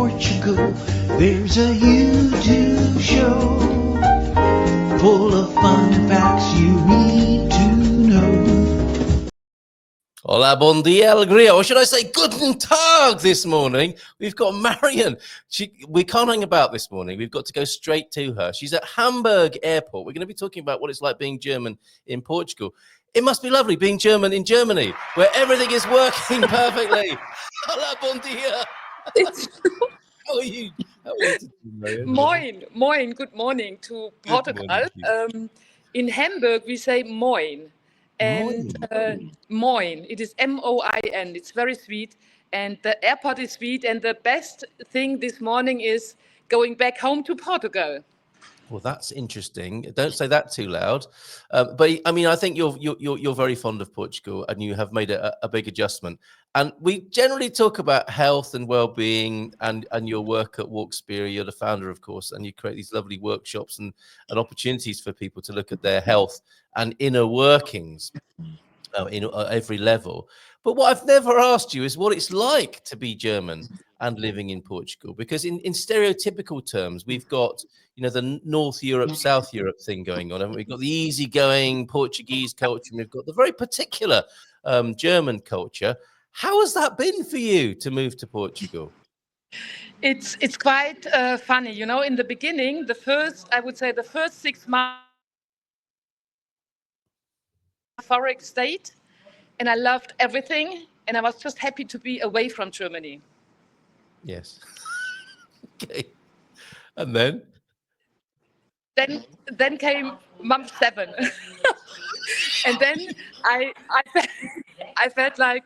Portugal, there's a YouTube show full of fun facts you need to know. Hola, bon dia, alegria, or should I say guten tag this morning? We've got Marion. We can't hang about this morning. We've got to go straight to her. She's at Hamburg Airport. We're going to be talking about what it's like being German in Portugal. It must be lovely being German in Germany, where everything is working perfectly. Hola, bon dia. How are you? How are you today, Marion? Moin, good morning to Portugal. Morning. In Hamburg, we say moin. And moin, it is M-O-I-N. It's very sweet. And the airport is sweet. And the best thing this morning is going back home to Portugal. Well, that's interesting. Don't say that too loud. But I mean, I think you're very fond of Portugal, and you have made a big adjustment. And we generally talk about health and well-being, and your work at Walkspera. You're the founder, of course, and you create these lovely workshops and opportunities for people to look at their health and inner workings in every level. But what I've never asked you is what it's like to be German and living in Portugal, because in stereotypical terms, we've got, you know, the North Europe, South Europe thing going on. And we've got the easygoing Portuguese culture, and we've got the very particular German culture. How has that been for you to move to Portugal? It's quite funny, you know. In the beginning, I would say the first 6 months, euphoric state, and I loved everything, and I was just happy to be away from Germany. Yes. Okay. And then? Then came month 7. And then I felt like,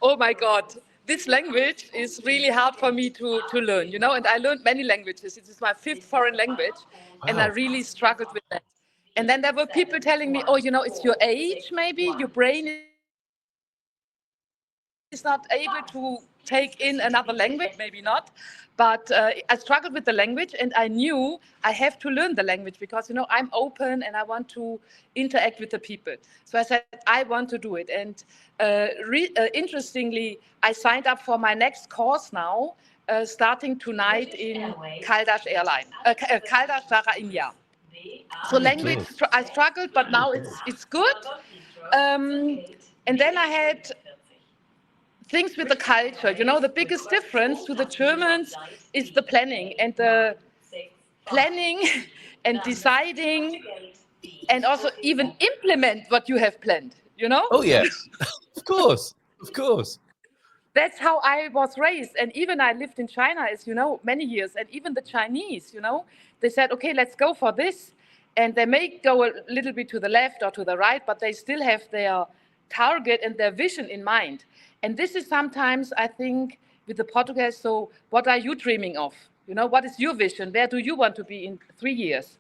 oh my God, this language is really hard for me to learn, you know, and I learned many languages. It is my 5th foreign language, and I really struggled with that. And then there were people telling me, oh, you know, it's your age, maybe, your brain is not able to take in another language, maybe not. But I struggled with the language, and I knew I have to learn the language because, you know, I'm open and I want to interact with the people. So I said, I want to do it. And interestingly, I signed up for my next course now, starting tonight in Caldas Zara India. So language, I struggled, but now it's good. And then I had things with the culture. You know, the biggest difference to the Germans is the planning and deciding and also even implement what you have planned, you know? Oh, yes, of course. That's how I was raised. And even I lived in China, as you know, many years. And even the Chinese, you know, they said, okay, let's go for this. And they may go a little bit to the left or to the right, but they still have their target and their vision in mind. And this is sometimes, I think, with the Portuguese, so what are you dreaming of? You know, what is your vision? Where do you want to be in 3 years?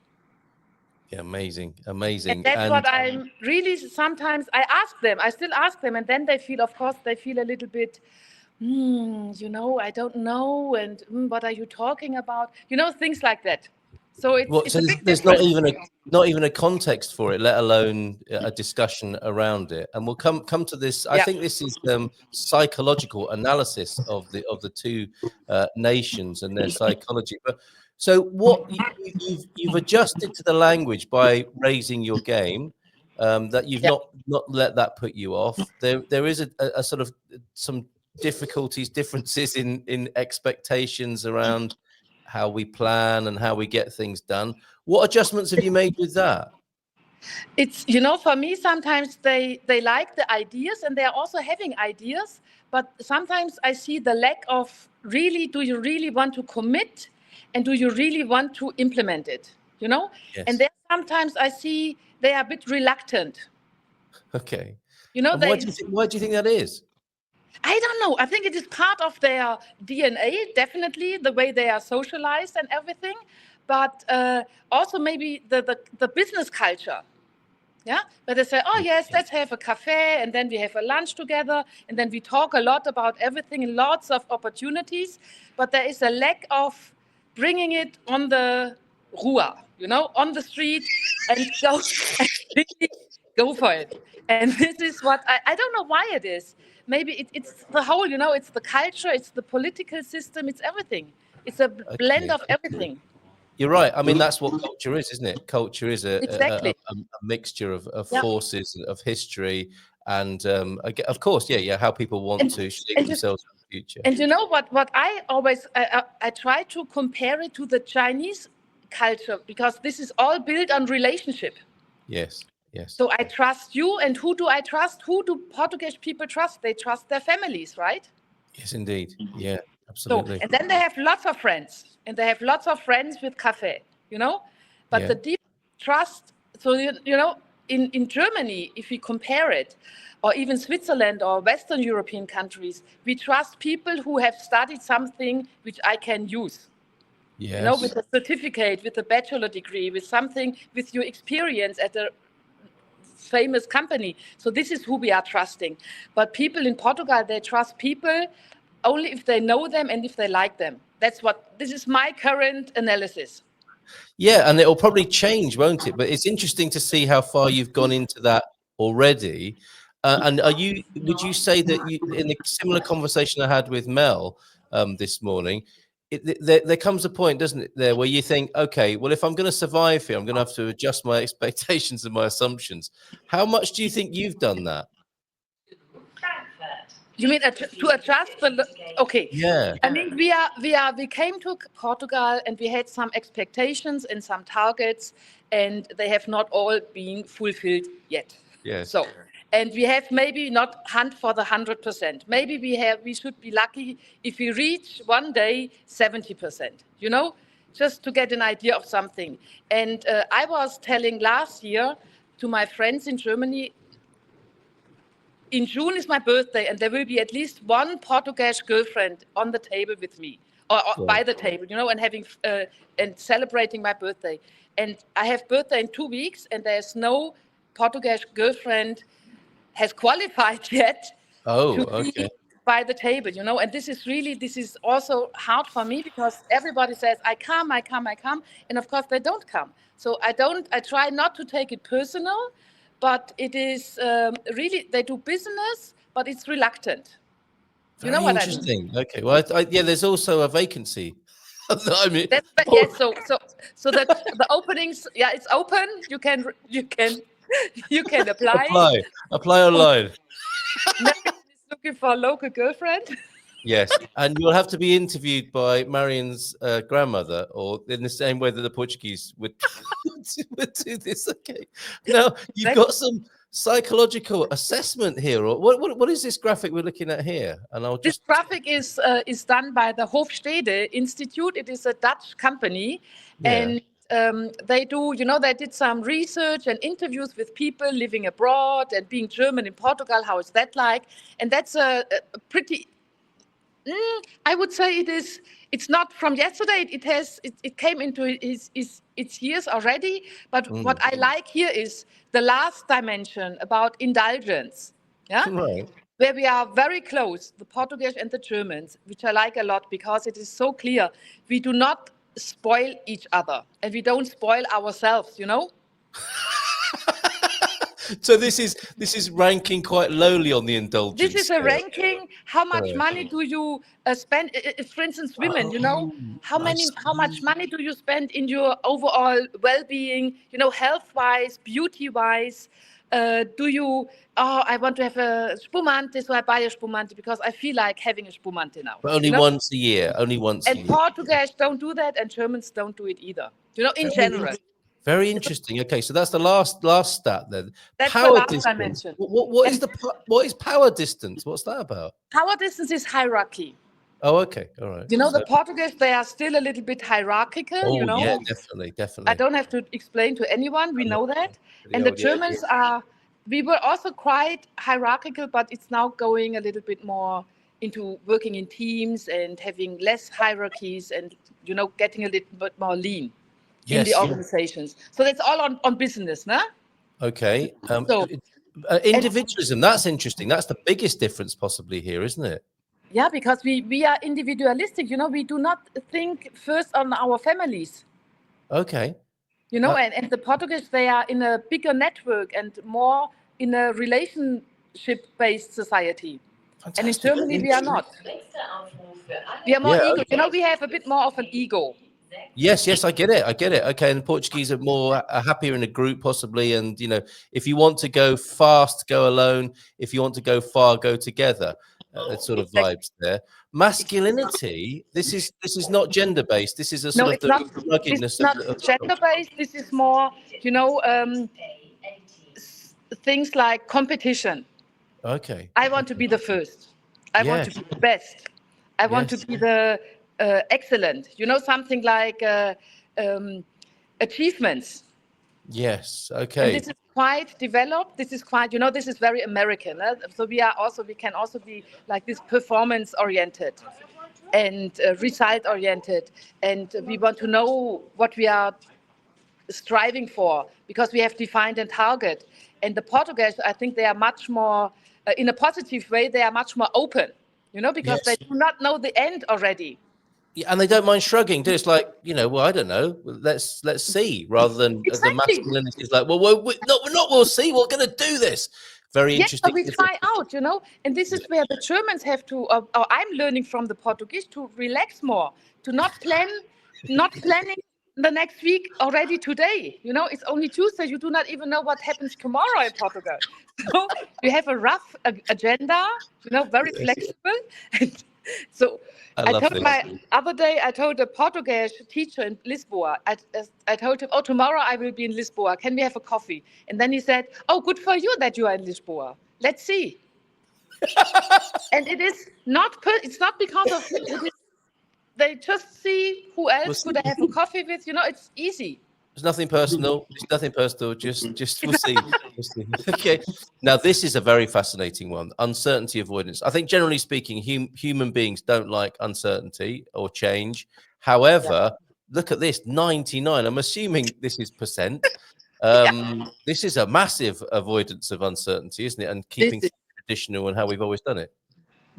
Yeah, amazing. And that's what I'm really, sometimes I still ask them, and then they feel a little bit, you know, I don't know, and what are you talking about? You know, things like that. So it's a big there's difference. not even a context for it, let alone a discussion around it. And we'll come to this. I think this is psychological analysis of the two nations and their psychology. But so what you've adjusted to the language by raising your game. That you've not let that put you off. There is a sort of some differences in expectations around how we plan and how we get things done. What adjustments have you made with that? It's, you know, for me, sometimes they like the ideas and they're also having ideas, but sometimes I see the lack of do you really want to commit and do you really want to implement it, you know? Yes. And then sometimes I see they are a bit reluctant. Okay. You know, why do you think that is? I don't know. I think it is part of their DNA, definitely, the way they are socialized and everything, but also maybe the business culture. Yeah, but they say, oh yes, let's have a cafe, and then we have a lunch together, and then we talk a lot about everything and lots of opportunities, but there is a lack of bringing it on the Rua, you know, on the street and go for it. And this is what I don't know why it is. Maybe it's the whole, you know, it's the culture, it's the political system, it's everything. It's a blend of everything. You're right. I mean, that's what culture is, isn't it? Culture is Exactly. a mixture of forces, of history, and of course, how people want to shape themselves in the future. And you know what I always I try to compare it to the Chinese culture, because this is all built on relationship. Yes, yes. So I trust you, and who do I trust? Who do Portuguese people trust? They trust their families, right? Yes, indeed. Yeah, So, absolutely. and then they have lots of friends, and they have lots of friends with cafe, you know. But the deep trust, so you know, in Germany, if we compare it, or even Switzerland or Western European countries, we trust people who have studied something which I can use. Yes. You know, with a certificate, with a bachelor degree, with something, with your experience at a famous company. So this is who we are trusting. But people in Portugal, they trust people only if they know them and if they like them. This is my current analysis. Yeah, and it'll probably change, won't it? But it's interesting to see how far you've gone into that already. And would you say that in a similar conversation I had with Mel this morning, there comes a point, doesn't it, there where you think, okay, well, if I'm going to survive here, I'm going to have to adjust my expectations and my assumptions. How much do you think you've done that? You mean to adjust the? Okay. Yeah. I mean, we came to Portugal and we had some expectations and some targets, and they have not all been fulfilled yet. Yes. So, and we have maybe not hunt for the 100%. Maybe we should be lucky if we reach one day 70%. You know, just to get an idea of something. And I was telling last year to my friends in Germany, in June is my birthday, and there will be at least one Portuguese girlfriend on the table with me, or by the table, you know, and having and celebrating my birthday. And I have birthday in 2 weeks, and there's no Portuguese girlfriend has qualified yet to be by the table, you know. And this is also hard for me, because everybody says I come, and of course they don't come. So I try not to take it personal. But it is really, they do business, but it's reluctant. You know what I mean? Interesting. Okay. Well, there's also a vacancy. I mean, yes. So that the openings, it's open. You can apply. Apply online. Marion is looking for a local girlfriend. Yes, and you'll have to be interviewed by Marion's grandmother, or in the same way that the Portuguese would do this. Okay. Now you've got some psychological assessment here. Or what is this graphic we're looking at here? And this graphic is done by the Hofstede Institute. It is a Dutch company, and they do, you know, they did some research and interviews with people living abroad and being German in Portugal. How is that like? And that's a pretty. I would say it's not from yesterday. It came into its years already. But what I like here is the last dimension about indulgence. Yeah. Right. Where we are very close, the Portuguese and the Germans, which I like a lot, because it is so clear. We do not spoil each other, and we don't spoil ourselves, you know? So this is ranking quite lowly on the indulgence. This is a ranking. How much money do you spend? For instance, women, you know, how much money do you spend in your overall well-being? You know, health-wise, beauty-wise. Do you? Oh, I want to have a spumante, so I buy a spumante because I feel like having a spumante now. But only once a year. Only once. And Portuguese don't do that, and Germans don't do it either. You know, in general. Very interesting. Okay, so that's the last stat then. That's power the last distance. dimension. What is power distance? What's that about? Power distance is hierarchy. Oh, okay, all right. You know, the Portuguese, they are still a little bit hierarchical. Oh, you know? Yeah, definitely. I don't have to explain to anyone. We know that. And the Germans are. We were also quite hierarchical, but it's now going a little bit more into working in teams and having less hierarchies, and, you know, getting a little bit more lean. In the organizations. So that's all on business, no? Okay. Individualism, that's interesting. That's the biggest difference possibly here, isn't it? Yeah, because we are individualistic, you know, we do not think first on our families. Okay. You know, and the Portuguese, they are in a bigger network and more in a relationship-based society. And in Fantastic. Germany, we are not. We are more Yeah. ego. You know, we have a bit more of an ego. Yes, I get it. Okay, and the Portuguese are more happier in a group, possibly. And if you want to go fast, go alone. If you want to go far, go together. That sort of vibes there. Masculinity. This is not gender based. This is a No, sort of it's the not. This ruggedness is not of gender based. This is more, things like competition. Okay. I want to be the first. I want to Yes. be the best. I want to Yes. be the excellent. Something like achievements. Yes. And Okay. this is quite developed. This is quite, this is very American. So we can also be like this performance oriented and result oriented. And we want to know what we are striving for because we have defined a target. And the Portuguese, I think they are much more, in a positive way, they are much more open, because they Yes. do not know the end already. Yeah, and they don't mind shrugging. It's like, well, I don't know. Let's see, rather than the Exactly. masculinity is like, well, we're not. We'll see. We're going to do this. Very Yes, but interesting. we try out, and this is where the Germans have to, or I'm learning from the Portuguese to relax more, to not planning the next week already today. It's only Tuesday. You do not even know what happens tomorrow in Portugal. So you have a rough agenda, very flexible. And so I I love told this. I told a Portuguese teacher in Lisboa, I told him, oh, tomorrow I will be in Lisboa. Can we have a coffee? And then he said, oh, good for you that you are in Lisboa. Let's see. And it's not because of him. They just see who else could I have a coffee with. It's easy. There's nothing personal. It's nothing personal. Just we'll see. We'll see. Okay. Now this is a very fascinating one. Uncertainty avoidance. I think generally speaking, human beings don't like uncertainty or change. However, look at this, 99. I'm assuming this is percent. This is a massive avoidance of uncertainty, isn't it? And keeping things traditional and how we've always done it.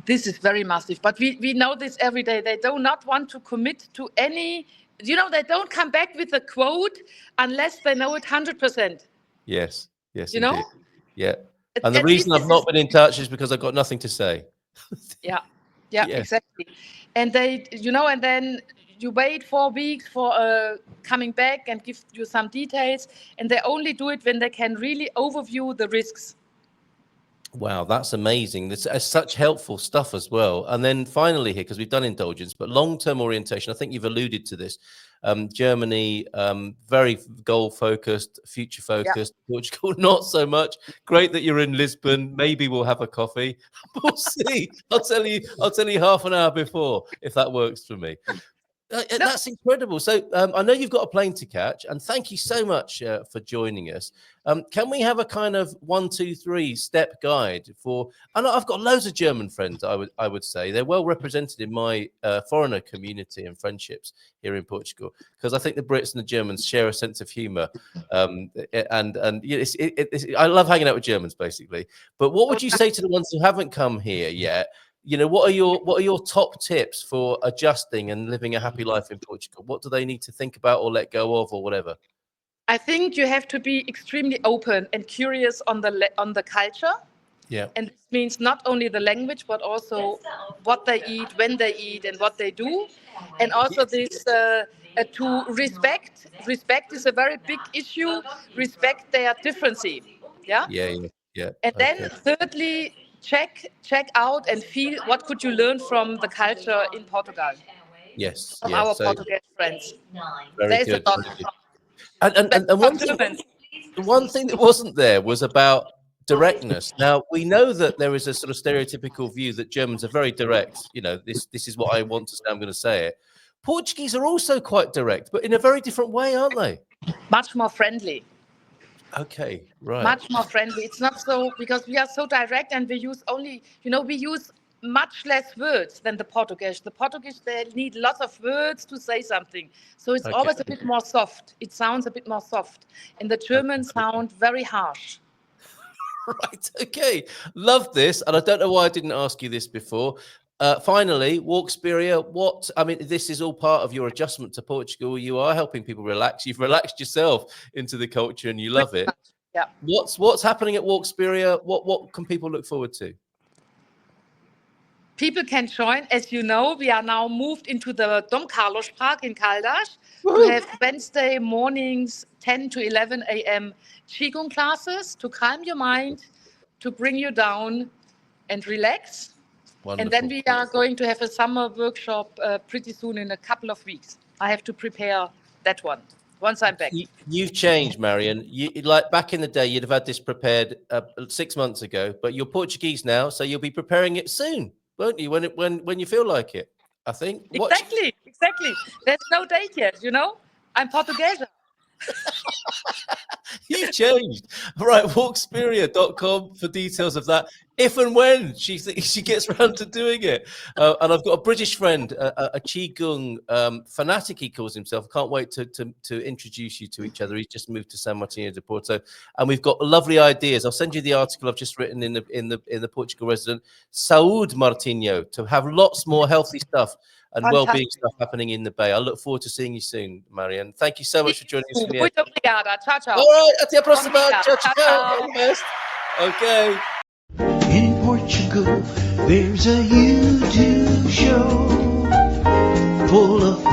This is very massive, but we know this every day. They do not want to commit to any, they don't come back with a quote unless they know it 100%. Yes, indeed. Yeah. And the At reason least I've not been in touch is because I've got nothing to say. Yeah, Yes. exactly. And they, and then you wait 4 weeks for coming back and give you some details, and they only do it when they can really overview the risks. Wow, that's amazing. That's such helpful stuff as well. And then finally here, because we've done indulgence, but long-term orientation, I think you've alluded to this. Germany, very goal-focused, future-focused. Yeah. Portugal, not so much. Great that you're in Lisbon. Maybe we'll have a coffee. We'll see. I'll tell you half an hour before if that works for me. That's incredible. So I know you've got a plane to catch, and thank you so much for joining us. Can we have a kind of 1, 2, 3 step guide for? I know I've got loads of German friends. I would say they're well represented in my foreigner community and friendships here in Portugal, because I think the Brits and the Germans share a sense of humour, and I love hanging out with Germans basically. But what would you say to the ones who haven't come here yet? What are your top tips for adjusting and living a happy life in Portugal? What do they need to think about or let go of or whatever? I think you have to be extremely open and curious on the culture. Yeah. And this means not only the language, but also what they eat, when they eat, and what they do. And also this to respect. Respect is a very big issue. Respect their differency. Yeah. Yeah. And then thirdly, check out and feel what could you learn from the culture in Portugal. Yes. From our Portuguese friends. Very good. And one thing that wasn't there was about directness. Now we know that there is a sort of stereotypical view that Germans are very direct. This is what I want to say. I'm going to say it. Portuguese are also quite direct, but in a very different way, aren't they? Much more friendly. Okay, right. Much more friendly. It's not so, because we are so direct and we use only, we use much less words than the Portuguese. The Portuguese, they need lots of words to say something. So it's always a bit more soft. It sounds a bit more soft. And the Germans sound very harsh. Right. Okay. Love this. And I don't know why I didn't ask you this before. Finally, Walkspiria, this is all part of your adjustment to Portugal. You are helping people relax. You've relaxed yourself into the culture and you love it. Yeah. What's happening at Walkspiria? What can people look forward to? People can join. As you know, we are now moved into the Dom Carlos Park in Caldas to Woohoo. have Wednesday mornings, 10 to 11 a.m. Qigong classes to calm your mind, to bring you down and relax. And then Wonderful. we are going to have a summer workshop pretty soon in a couple of weeks. I have to prepare that one once I'm back. You've changed, Marion. You, like back in the day, you'd have had this prepared 6 months ago, but you're Portuguese now, so you'll be preparing it soon, won't you? When you feel like it, I think. Exactly. There's no date yet, you know? I'm Portuguese. You've changed. Right, walkspiria.com for details of that. If and when she gets around to doing it. And I've got a British friend, a Qigong fanatic, he calls himself. Can't wait to introduce you to each other. He's just moved to Sao Martinho de Porto. And we've got lovely ideas. I'll send you the article I've just written in the Portugal Resident, Sao Martinho, to have lots more healthy stuff and well-being stuff happening in the Bay. I look forward to seeing you soon, Marianne. Thank you so much for joining us. Muito obrigada. Ciao, ciao. All right, até a próxima. Ciao, ciao. Ciao. All the best. Okay. In Portugal, there's a YouTube show full of